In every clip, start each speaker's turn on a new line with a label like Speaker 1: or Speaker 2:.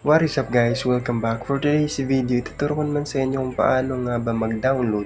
Speaker 1: What is up guys? Welcome back. For today's video, tuturo ko naman sa inyo kung paano nga ba mag-download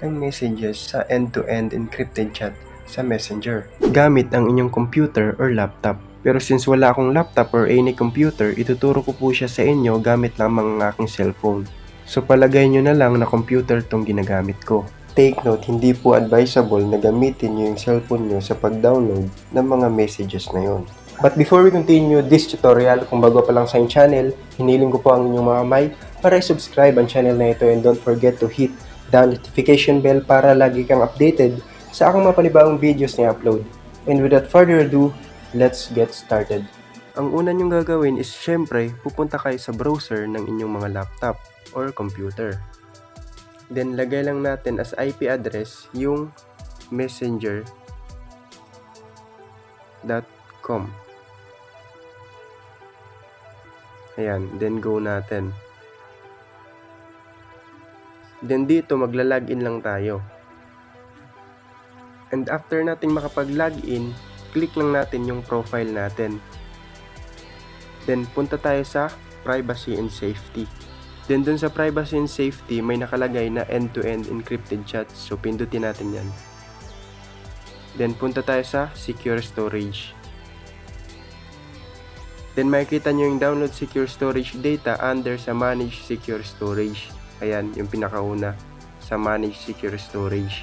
Speaker 1: ng messages sa end-to-end encrypted chat sa Messenger gamit ang inyong computer or laptop. Pero since wala akong laptop or any computer, ituturo ko po siya sa inyo gamit lamang ang aking cellphone. So palagay nyo na lang na computer tong ginagamit ko. Take note, hindi po advisable na gamitin nyo yung cellphone nyo sa pag-download ng mga messages na yon. But before we continue this tutorial, kung bago pa lang sa aking channel, hiniling ko po ang inyong mga kamay para i-subscribe ang channel na ito and don't forget to hit the notification bell para lagi kang updated sa aking mga panibagong videos na i-upload. And without further ado, let's get started. Ang una nyong gagawin is syempre pupunta kayo sa browser ng inyong mga laptop or computer. Then lagay lang natin as IP address yung messenger.com. Ayan, then go natin. Then dito magla-login lang tayo. And after nating makapag-login, click lang natin yung profile natin. Then punta tayo sa privacy and safety. Then dun sa privacy and safety, may nakalagay na end-to-end encrypted chat. So pindutin natin yan. Then punta tayo sa secure storage. Then makikita nyo yung download secure storage data under sa manage secure storage. Ayan, yung pinakauna sa manage secure storage.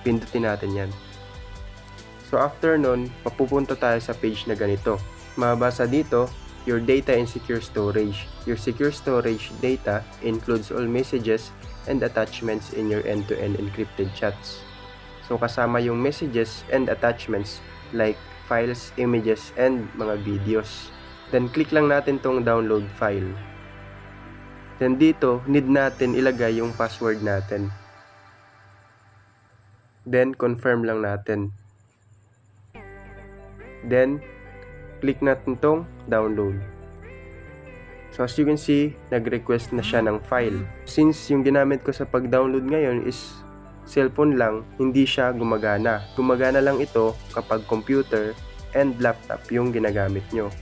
Speaker 1: Pindutin natin yan. So after nun, mapupunta tayo sa page na ganito. Mabasa dito, your data in secure storage. Your secure storage data includes all messages and attachments in your end-to-end encrypted chats. So kasama yung messages and attachments like files, images, and mga videos. Then click lang natin tong download file. Then dito, need natin ilagay yung password natin. Then confirm lang natin. Then click natin tong download. So as you can see, nag-request na siya ng file. Since yung ginamit ko sa pag-download ngayon is cellphone lang, hindi siya gumagana. Gumagana lang ito kapag computer and laptop yung ginagamit nyo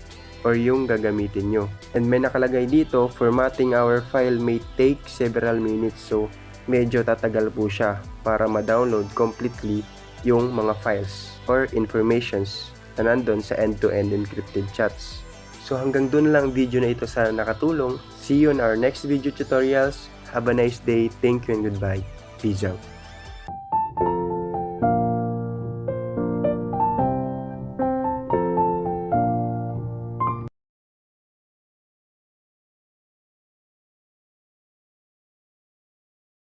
Speaker 1: or yung gagamitin nyo. And may nakalagay dito, formatting our file may take several minutes. So medyo tatagal po siya para ma-download completely yung mga files or informations na nandun sa end-to-end encrypted chats. So hanggang dun lang video na ito, sana nakatulong. See you in our next video tutorials. Have a nice day. Thank you and goodbye. Peace out.